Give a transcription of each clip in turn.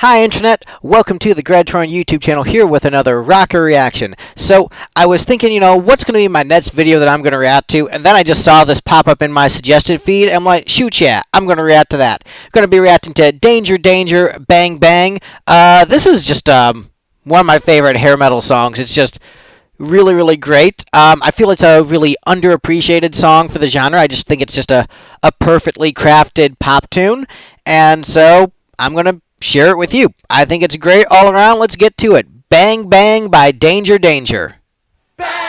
Hi Internet, welcome to the Troyan YouTube channel here with another rocker reaction. So, I was thinking, what's going to be my next video that I'm going to react to, and then I just saw this pop up in my suggested feed, and I'm like, shoot yeah, I'm going to react to that. I'm going to be reacting to Danger Danger, Bang Bang. This is just one of my favorite hair metal songs. It's just really, really great. I feel it's a really underappreciated song for the genre. I just think it's just a perfectly crafted pop tune, and so I'm going to share it with you. I think it's great all around. Let's get to it. Bang Bang by Danger Danger. Bang, bang.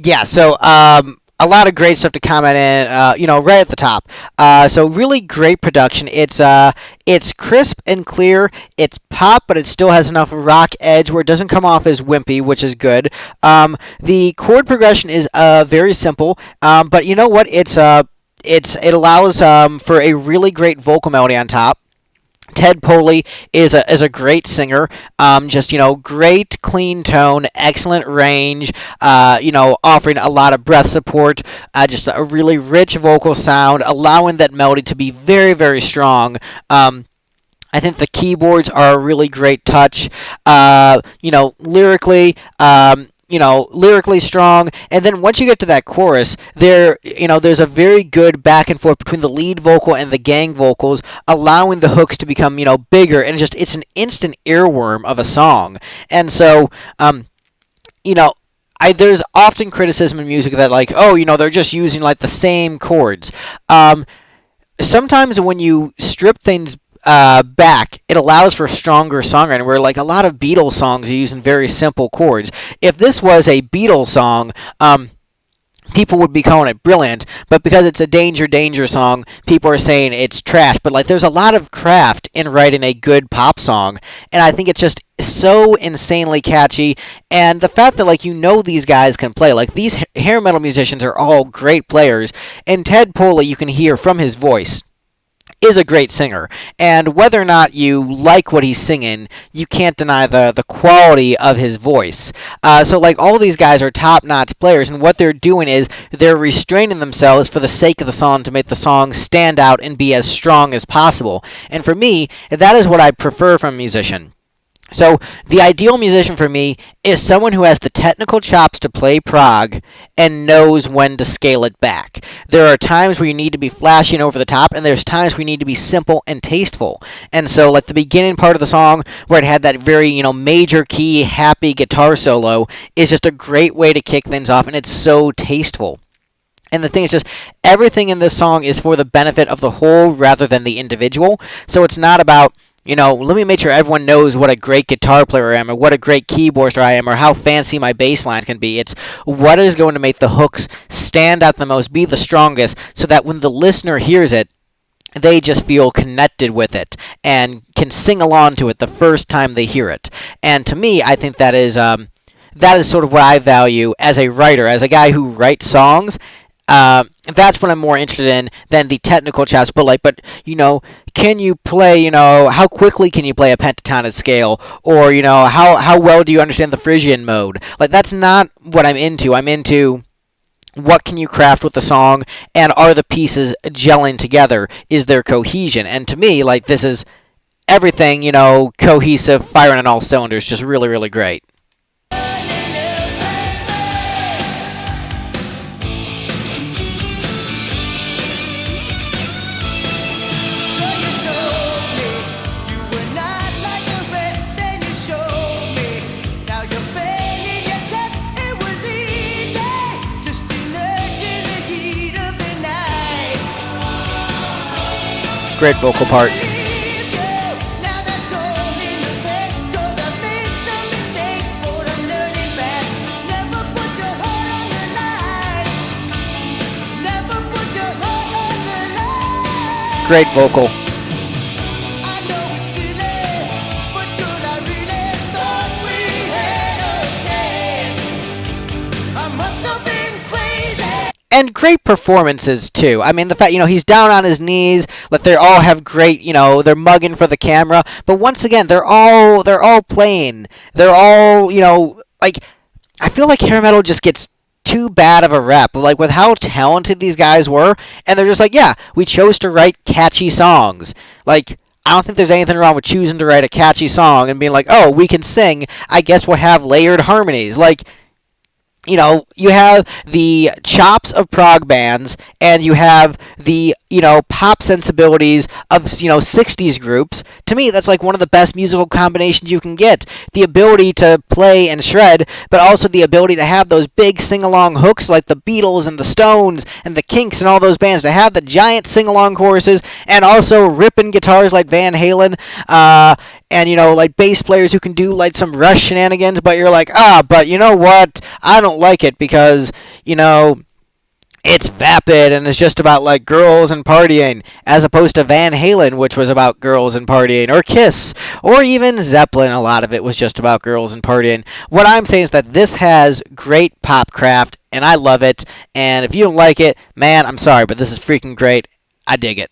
Yeah, so a lot of great stuff to comment in, right at the top. So really great production. It's crisp and clear. It's pop, but it still has enough rock edge where it doesn't come off as wimpy, which is good. The chord progression is very simple, but you know what? It allows for a really great vocal melody on top. Ted Poley is a great singer. Great clean tone, excellent range. Offering a lot of breath support. Just a really rich vocal sound, allowing that melody to be very, very strong. I think the keyboards are a really great touch. Lyrically strong, and then once you get to that chorus, there's a very good back and forth between the lead vocal and the gang vocals, allowing the hooks to become, bigger, and it's an instant earworm of a song. And so, there's often criticism in music that, they're just using, the same chords. Sometimes when you strip things back, it allows for stronger songwriting, where a lot of Beatles songs are using very simple chords. If this was a Beatles song, people would be calling it brilliant, but because it's a Danger Danger song, people are saying it's trash. But there's a lot of craft in writing a good pop song, and I think it's just so insanely catchy. And the fact that these guys can play, these hair metal musicians are all great players, and Ted Poley, you can hear from his voice, is a great singer, and whether or not you like what he's singing, you can't deny the quality of his voice. All these guys are top-notch players, and what they're doing is they're restraining themselves for the sake of the song to make the song stand out and be as strong as possible. And for me, that is what I prefer from a musician. So, the ideal musician for me is someone who has the technical chops to play prog and knows when to scale it back. There are times where you need to be flashy and over the top, and there's times where you need to be simple and tasteful. And so, the beginning part of the song, where it had that very, major key, happy guitar solo, is just a great way to kick things off, and it's so tasteful. And the thing is just, everything in this song is for the benefit of the whole rather than the individual. So it's not about, let me make sure everyone knows what a great guitar player I am, or what a great keyboarder I am, or how fancy my bass lines can be. It's what is going to make the hooks stand out the most, be the strongest, so that when the listener hears it, they just feel connected with it and can sing along to it the first time they hear it. And to me, I think that is sort of what I value as a writer, as a guy who writes songs. That's what I'm more interested in than the technical chops. But can you play? How quickly can you play a pentatonic scale, or how well do you understand the Phrygian mode? Like that's not what I'm into. I'm into what can you craft with the song, and are the pieces gelling together? Is there cohesion? And to me, like this is everything. Cohesive, firing on all cylinders, just really, really great. Great vocal part. Great vocal. And great performances too. I mean, the fact he's down on his knees, like they all have great, they're mugging for the camera. But once again, they're all playing. They're all like I feel like hair metal just gets too bad of a rep, like with how talented these guys were, and they're just like, yeah, we chose to write catchy songs. Like I don't think there's anything wrong with choosing to write a catchy song and being like, oh, we can sing. I guess we'll have layered harmonies. Like you have the chops of prog bands, and you have the, pop sensibilities of, 60s groups. To me, that's like one of the best musical combinations you can get. The ability to play and shred, but also the ability to have those big sing-along hooks like the Beatles and the Stones and the Kinks and all those bands, to have the giant sing-along choruses, and also ripping guitars like Van Halen, and like bass players who can do like some Rush shenanigans, but you're like, but you know what? I don't like it because it's vapid and it's just about like girls and partying, as opposed to Van Halen, which was about girls and partying, or Kiss, or even Zeppelin. A lot of it was just about girls and partying. What I'm saying is that this has great pop craft, and I love it. And if you don't like it, man, I'm sorry, but this is freaking great. I dig it.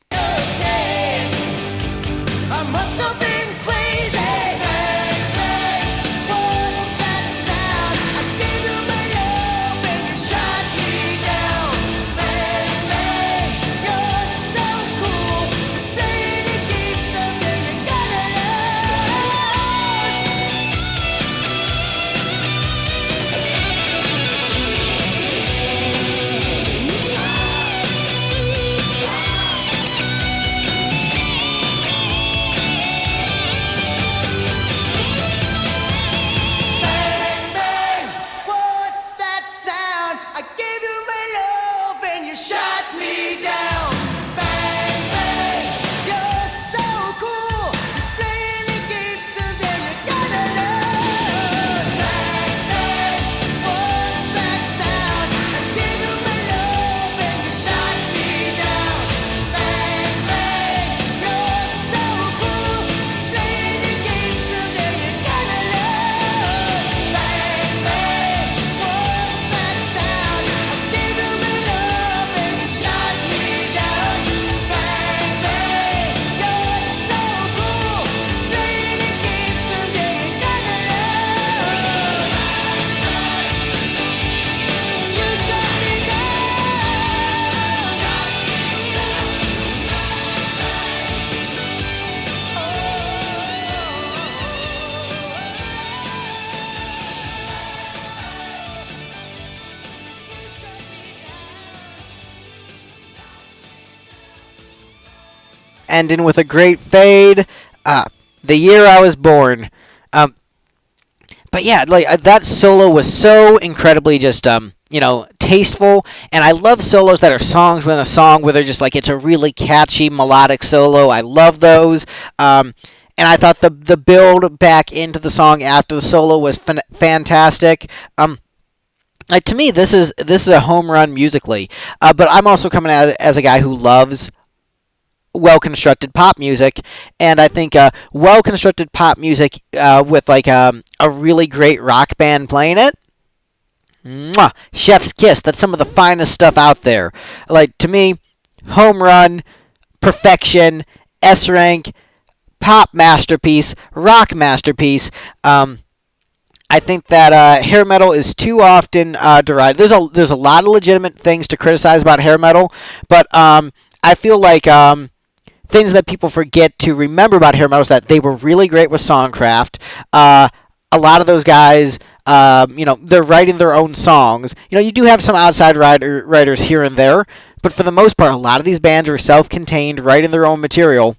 Ending with a great fade. The year I was born. But yeah, like that solo was so incredibly just tasteful, and I love solos that are songs within a song where they're just like it's a really catchy melodic solo. I love those. And I thought the build back into the song after the solo was fantastic. Like to me, this is a home run musically. But I'm also coming at it as a guy who loves well-constructed pop music, and I think well-constructed pop music with like a really great rock band playing it, Mwah! Chef's kiss. That's some of the finest stuff out there. Like, to me, home run, perfection, S rank, pop masterpiece, rock masterpiece. I think that hair metal is too often derided. There's a lot of legitimate things to criticize about hair metal, but I feel like things that people forget to remember about hair metal is that they were really great with songcraft. A lot of those guys, they're writing their own songs. You do have some outside writers here and there, but for the most part, a lot of these bands are self-contained, writing their own material,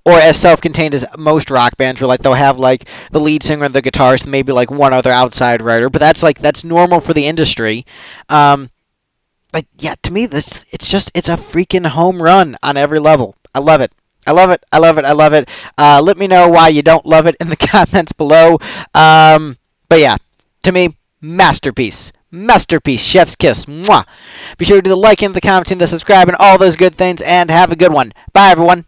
or as self-contained as most rock bands, where like they'll have like the lead singer and the guitarist, and maybe like one other outside writer. But that's normal for the industry. But yeah, to me, it's a freaking home run on every level. I love it. I love it. I love it. I love it. Let me know why you don't love it in the comments below. But yeah, to me, masterpiece. Masterpiece. Chef's kiss. Mwah. Be sure to do the liking, the commenting, the subscribing, all those good things, and have a good one. Bye, everyone.